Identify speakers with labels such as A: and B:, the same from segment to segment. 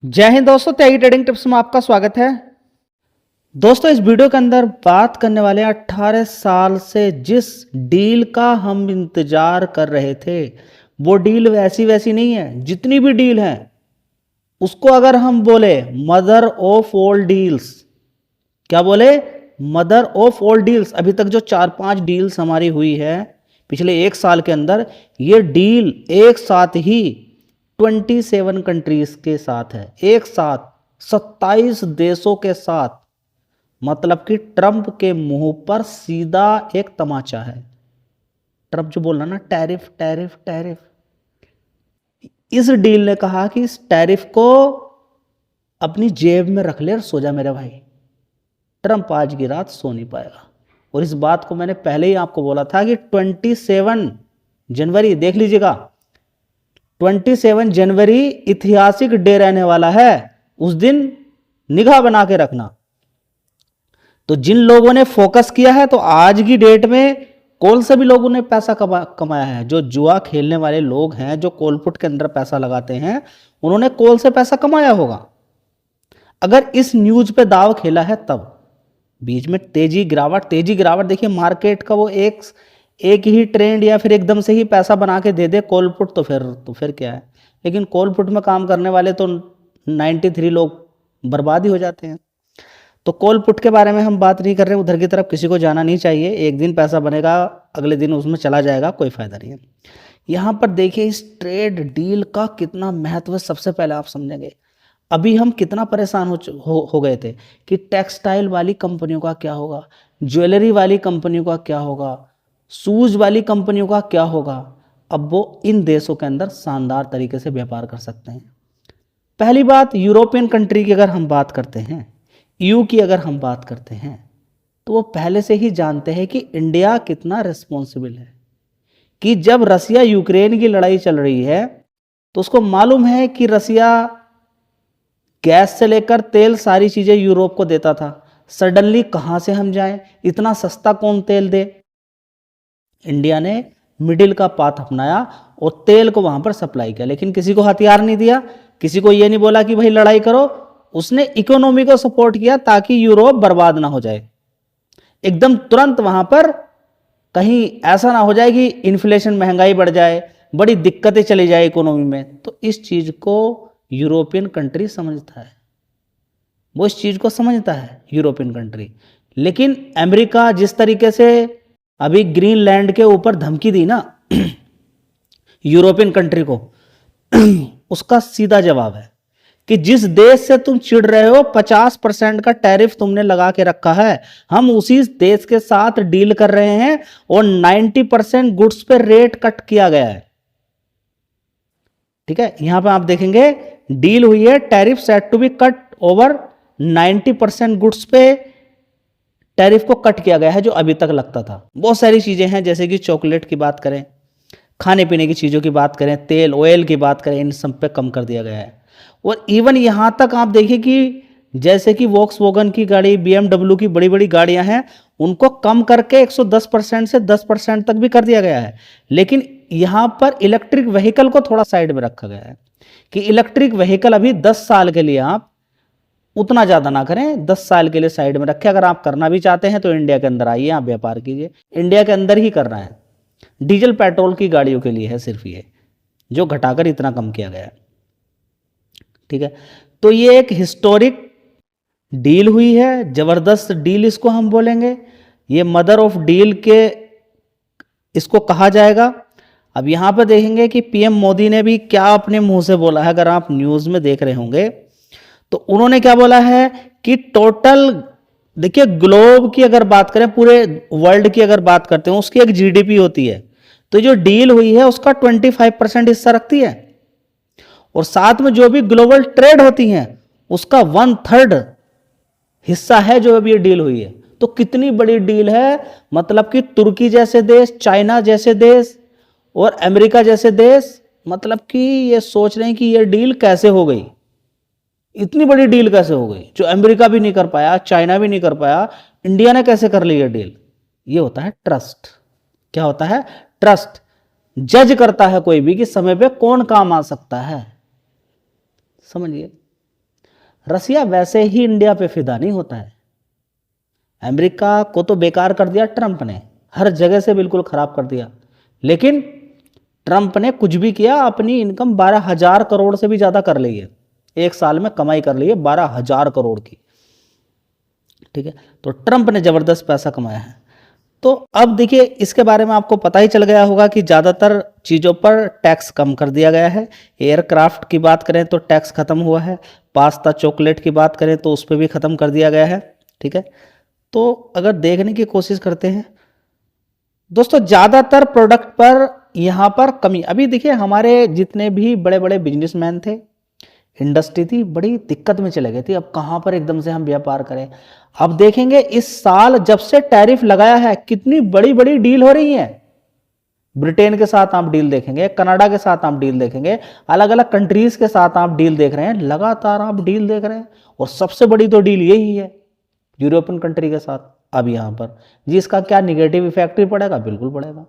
A: जय हिंद दोस्तों, त्यागी trading tips में आपका स्वागत है। दोस्तों, इस वीडियो के अंदर बात करने वाले हैं 18 साल से जिस डील का हम इंतजार कर रहे थे, वो डील वैसी वैसी नहीं है। जितनी भी डील है उसको अगर हम बोले मदर ऑफ ऑल डील्स, क्या बोले? Mother of all deals. अभी तक जो 4-5 डील्स हमारी हुई है पिछले एक साल के अंदर, ये डील एक साथ ही 27 कंट्रीज के साथ है, एक साथ 27 देशों के साथ। मतलब कि ट्रंप के मुंह पर सीधा एक तमाचा है। ट्रंप जो बोल रहा ना, टैरिफ टैरिफ टैरिफ, इस डील ने कहा कि इस टैरिफ को अपनी जेब में रख ले और सो जा मेरे भाई। ट्रंप आज की रात सो नहीं पाएगा। और इस बात को मैंने पहले ही आपको बोला था कि 27 जनवरी देख लीजिएगा, 27 जनवरी ऐतिहासिक डे रहने वाला है। उस दिन निगाह बना के रखना। तो जिन लोगों ने फोकस किया है, तो आज की डेट में कौन से भी लोगों ने पैसा कमाया है, जो जुआ खेलने वाले लोग हैं, जो कॉलपुट के अंदर पैसा लगाते हैं, उन्होंने कौन से पैसा कमाया होगा। अगर इस न्यूज पे दाव खेला है तब बीच में तेजी गिरावट देखिए मार्केट का, वो एक ही ट्रेंड या फिर एकदम से ही पैसा बना के दे दे कॉलपुट, तो फिर क्या है। लेकिन कॉलपुट में काम करने वाले तो 93 लोग बर्बाद ही हो जाते हैं। तो कॉलपुट के बारे में हम बात नहीं कर रहे, उधर की तरफ किसी को जाना नहीं चाहिए। एक दिन पैसा बनेगा, अगले दिन उसमें चला जाएगा, कोई फायदा नहीं है। यहाँ पर देखिए इस ट्रेड डील का कितना महत्व है, सबसे पहले आप समझेंगे। अभी हम कितना परेशान हो गए थे कि टेक्सटाइल वाली कंपनियों का क्या होगा, ज्वेलरी वाली कंपनियों का क्या होगा, शूज वाली कंपनियों का क्या होगा। अब वो इन देशों के अंदर शानदार तरीके से व्यापार कर सकते हैं। पहली बात, यूरोपियन कंट्री की अगर हम बात करते हैं, ईयू की अगर हम बात करते हैं, तो वो पहले से ही जानते हैं कि इंडिया कितना रिस्पॉन्सिबल है। कि जब रसिया यूक्रेन की लड़ाई चल रही है, तो उसको मालूम है कि रसिया गैस से लेकर तेल सारी चीजें यूरोप को देता था। सडनली कहां से हम जाएं, इतना सस्ता कौन तेल दे। इंडिया ने मिडिल का पाथ अपनाया और तेल को वहां पर सप्लाई किया, लेकिन किसी को हथियार नहीं दिया, किसी को यह नहीं बोला कि भाई लड़ाई करो। उसने इकोनॉमी को सपोर्ट किया ताकि यूरोप बर्बाद ना हो जाए। एकदम तुरंत वहां पर कहीं ऐसा ना हो जाए कि इन्फ्लेशन, महंगाई बढ़ जाए, बड़ी दिक्कतें चली जाए इकोनॉमी में। तो इस चीज को यूरोपियन कंट्री समझता है, वो इस चीज को समझता है यूरोपियन कंट्री। लेकिन अमेरिका जिस तरीके से अभी ग्रीनलैंड के ऊपर धमकी दी ना यूरोपियन कंट्री को, उसका सीधा जवाब है कि जिस देश से तुम चिढ़ रहे हो, 50% का टैरिफ तुमने लगा के रखा है, हम उसी देश के साथ डील कर रहे हैं और 90% गुड्स पे रेट कट किया गया है। ठीक है, यहां पे आप देखेंगे डील हुई है, tariff set to be cut over 90% goods पे टैरिफ को कट किया गया है, जो अभी तक लगता था। बहुत सारी चीजें हैं, जैसे कि चॉकलेट की बात करें, खाने पीने की चीजों की बात करें, तेल ऑयल की बात करें, इन सब पे कम कर दिया गया है। और इवन यहां तक आप देखिए कि जैसे कि वॉक्सवैगन की गाड़ी, BMW की बड़ी बड़ी गाड़ियां हैं, उनको कम करके 110% से 10% तक भी कर दिया गया है। लेकिन यहां पर इलेक्ट्रिक व्हीकल को थोड़ा साइड में रखा गया है कि इलेक्ट्रिक व्हीकल अभी 10 साल के लिए आप उतना ज्यादा ना करें, 10 साल के लिए साइड में रखें। अगर आप करना भी चाहते हैं तो इंडिया के अंदर आइए, आप व्यापार कीजिए। इंडिया के अंदर ही करना है। डीजल पेट्रोल की गाड़ियों के लिए है सिर्फ ये, जो घटाकर इतना कम किया गया है। ठीक है, तो ये एक हिस्टोरिक डील हुई है, जबरदस्त डील इसको हम बोलेंगे। ये मदर ऑफ डील के इसको कहा जाएगा। अब यहां पर देखेंगे कि पीएम मोदी ने भी क्या अपने मुंह से बोला है। अगर आप न्यूज में देख रहे होंगे तो उन्होंने क्या बोला है कि टोटल, देखिए ग्लोब की अगर बात करें, पूरे वर्ल्ड की अगर बात करते हैं, उसकी एक जीडीपी होती है। तो जो डील हुई है उसका 25% हिस्सा रखती है, और साथ में जो भी ग्लोबल ट्रेड होती हैं उसका 1/3 हिस्सा है जो अभी ये डील हुई है। तो कितनी बड़ी डील है। मतलब कि तुर्की जैसे देश, चाइना जैसे देश और अमेरिका जैसे देश, मतलब कि ये सोच रहे हैं कि ये डील कैसे हो गई, इतनी बड़ी डील कैसे हो गई, जो अमेरिका भी नहीं कर पाया, चाइना भी नहीं कर पाया, इंडिया ने कैसे कर ली ये डील। ये होता है ट्रस्ट। क्या होता है? ट्रस्ट। जज करता है कोई भी कि समय पे कौन काम आ सकता है। समझिए। रसिया वैसे ही इंडिया पे फिदा नहीं होता है। अमेरिका को तो बेकार कर दिया ट्रंप ने, हर जगह से बिल्कुल खराब कर दिया, लेकिन ट्रंप ने कुछ भी किया, अपनी इनकम 12,000 करोड़ से भी ज़्यादा कर ली है, एक साल में कमाई कर ली है 12,000 करोड़ की। ठीक है, तो ट्रंप ने ज़बरदस्त पैसा कमाया है। तो अब देखिए, इसके बारे में आपको पता ही चल गया होगा कि ज़्यादातर चीज़ों पर टैक्स कम कर दिया गया है। एयरक्राफ्ट की बात करें तो टैक्स ख़त्म हुआ है, पास्ता चॉकलेट की बात करें तो उस पर भी ख़त्म कर दिया गया है। ठीक है, तो अगर देखने की कोशिश करते हैं दोस्तों, ज़्यादातर प्रोडक्ट पर यहाँ पर कमी। अभी देखिए, हमारे जितने भी बड़े बड़े बिजनेसमैन थे, इंडस्ट्री थी, बड़ी दिक्कत में चले गए थे, अब कहाँ पर एकदम से हम व्यापार करें। अब देखेंगे इस साल जब से टैरिफ लगाया है, कितनी बड़ी बड़ी डील हो रही है। ब्रिटेन के साथ आप डील देखेंगे, कनाडा के साथ आप डील देखेंगे, अलग अलग कंट्रीज के साथ आप डील देख रहे हैं, लगातार आप डील देख रहे हैं। और सबसे बड़ी तो डील यही है यूरोपियन कंट्री के साथ। अब यहां पर जी इसका क्या निगेटिव इफेक्ट भी पड़ेगा? बिल्कुल पड़ेगा।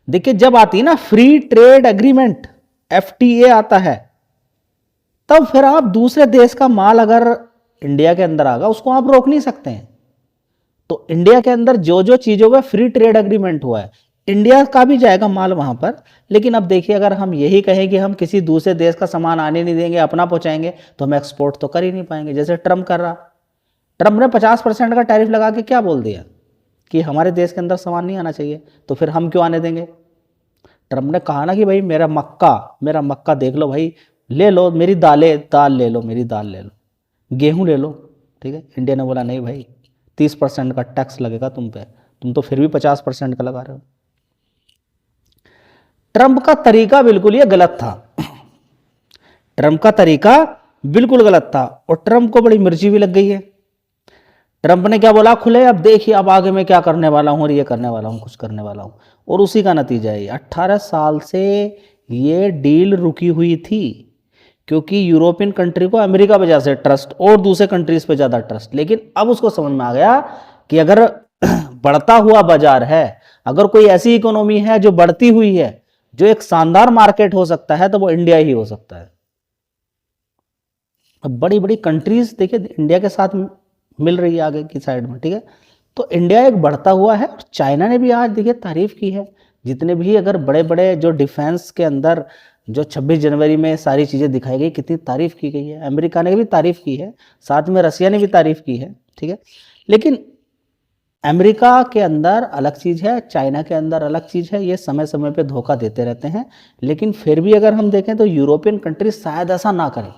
A: देखिए, जब आती है ना फ्री ट्रेड एग्रीमेंट, FTA आता है, तब फिर आप दूसरे देश का माल अगर इंडिया के अंदर आगा, उसको आप रोक नहीं सकते हैं। तो इंडिया के अंदर जो जो चीजों का फ्री ट्रेड एग्रीमेंट हुआ है, इंडिया का भी जाएगा माल वहां पर। लेकिन अब देखिए, अगर हम यही कहें कि हम किसी दूसरे देश का सामान आने नहीं देंगे, अपना पहुंचाएंगे, तो हम एक्सपोर्ट तो कर ही नहीं पाएंगे। जैसे ट्रंप कर रहा, ट्रंप ने 50% का टैरिफ लगा के क्या बोल दिया कि हमारे देश के अंदर सामान नहीं आना चाहिए, तो फिर हम क्यों आने देंगे? ट्रंप ने कहा ना कि भाई मेरा मक्का देख लो भाई, ले लो मेरी दाल ले लो, मेरी दाल ले लो, गेहूं ले लो। ठीक है, इंडिया ने बोला नहीं भाई, 30% का टैक्स लगेगा तुम पे, तुम तो फिर भी 50% का लगा रहे हो। ट्रंप का तरीका बिल्कुल ये गलत था, ट्रंप का तरीका बिल्कुल गलत था, और ट्रंप को बड़ी मिर्ची भी लग गई है। ट्रंप ने क्या बोला खुले, अब देखिए अब आगे मैं क्या करने वाला हूं, और ये करने वाला हूं, कुछ करने वाला हूं। और उसी का नतीजा है 18 साल से ये डील रुकी हुई थी, क्योंकि यूरोपियन कंट्री को अमेरिका वजह से ट्रस्ट और दूसरे कंट्रीज पे ज्यादा ट्रस्ट। लेकिन अब उसको समझ में आ गया कि अगर बढ़ता हुआ बाजार है, अगर कोई ऐसी इकोनॉमी है जो बढ़ती हुई है, जो एक शानदार मार्केट हो सकता है, तो वो इंडिया ही हो सकता है। अब बड़ी बड़ी कंट्रीज देखिए इंडिया के साथ मिल रही है आगे की साइड में। ठीक है, तो इंडिया एक बढ़ता हुआ है। चाइना ने भी आज देखिए तारीफ की है, जितने भी अगर बड़े बड़े जो डिफेंस के अंदर जो 26 जनवरी में सारी चीज़ें दिखाई गई, कितनी तारीफ की गई है। अमेरिका ने भी तारीफ की है, साथ में रसिया ने भी तारीफ की है। ठीक है, लेकिन अमेरिका के अंदर अलग चीज़ है, चाइना के अंदर अलग चीज़ है, ये समय समय पे धोखा देते रहते हैं। लेकिन फिर भी अगर हम देखें तो यूरोपियन कंट्री शायद ऐसा ना करें।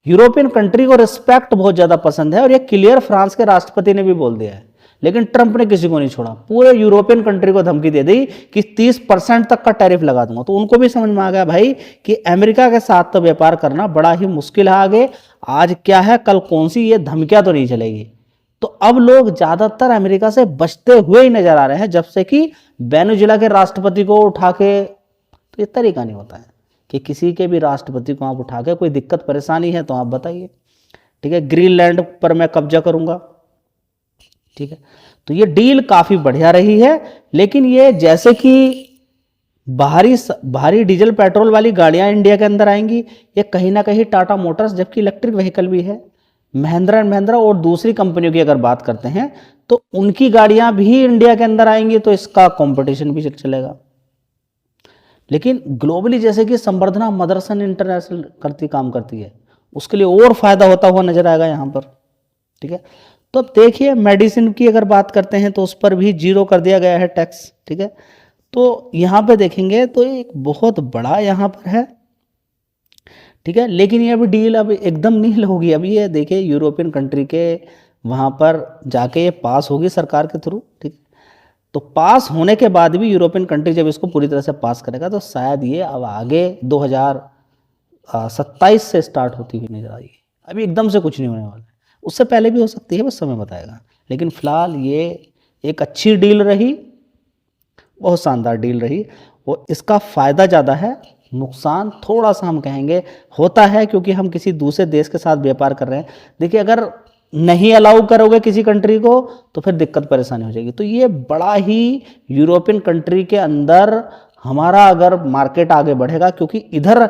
A: यूरोपियन कंट्री को रिस्पेक्ट बहुत ज़्यादा पसंद है, और ये क्लियर फ्रांस के राष्ट्रपति ने भी बोल दिया है। लेकिन ट्रंप ने किसी को नहीं छोड़ा, पूरे यूरोपियन कंट्री को धमकी दे दी कि 30% तक का टैरिफ लगा दूंगा। तो उनको भी समझ में आ गया भाई कि अमेरिका के साथ तो व्यापार करना बड़ा ही मुश्किल है आगे, आज क्या है कल कौन सी, ये धमकियां तो नहीं चलेगी। तो अब लोग ज्यादातर अमेरिका से बचते हुए ही नजर आ रहे हैं, जब से कि वेनेजुएला के राष्ट्रपति को उठा के, तो ये तरीका नहीं होता है कि किसी के भी राष्ट्रपति को आप उठा के, कोई दिक्कत परेशानी है तो आप बताइए। ठीक है, ग्रीनलैंड पर मैं कब्जा करूंगा। ठीक है, तो ये डील काफी बढ़िया रही है। लेकिन ये जैसे कि भारी डीजल पेट्रोल वाली गाड़ियां इंडिया के अंदर आएंगी, ये कहीं ना कहीं टाटा मोटर्स, जबकि इलेक्ट्रिक व्हीकल भी है, महिंद्रा एंड महिंद्रा और दूसरी कंपनियों की अगर बात करते हैं, तो उनकी गाड़ियां भी इंडिया के अंदर आएंगी, तो इसका कंपटीशन भी चलेगा। लेकिन ग्लोबली जैसे कि संवर्धना मदरसन इंटरनेशनल काम करती है, उसके लिए और फायदा होता हुआ नजर आएगा यहाँ पर। ठीक है, तो अब देखिए मेडिसिन की अगर बात करते हैं तो उस पर भी 0 कर दिया गया है टैक्स। ठीक है, तो यहाँ पे देखेंगे तो एक बहुत बड़ा यहाँ पर है। ठीक है, लेकिन ये अभी डील अब एकदम नहीं होगी। अभी ये देखिए यूरोपियन कंट्री के वहाँ पर जाके ये पास होगी सरकार के थ्रू। ठीक, तो पास होने के बाद भी यूरोपियन कंट्री जब इसको पूरी तरह से पास करेगा, तो शायद ये अब आगे 2027 से स्टार्ट होती हुई नजर आएगी। अभी एकदम से कुछ नहीं होने वाला है, उससे पहले भी हो सकती है, बस समय बताएगा। लेकिन फिलहाल ये एक अच्छी डील रही, बहुत शानदार डील रही, और इसका फायदा ज़्यादा है, नुकसान थोड़ा सा हम कहेंगे होता है, क्योंकि हम किसी दूसरे देश के साथ व्यापार कर रहे हैं। देखिए, अगर नहीं अलाउ करोगे किसी कंट्री को, तो फिर दिक्कत परेशानी हो जाएगी। तो ये बड़ा ही यूरोपियन कंट्री के अंदर हमारा अगर मार्केट आगे बढ़ेगा, क्योंकि इधर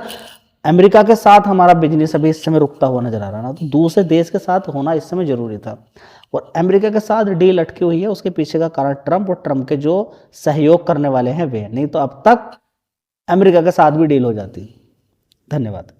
A: अमेरिका के साथ हमारा बिजनेस अभी इस समय रुकता हुआ नजर आ रहा है ना, तो दूसरे देश के साथ होना इस समय जरूरी था। और अमेरिका के साथ डील अटकी हुई है, उसके पीछे का कारण ट्रंप और ट्रंप के जो सहयोग करने वाले हैं वे, नहीं तो अब तक अमेरिका के साथ भी डील हो जाती। धन्यवाद।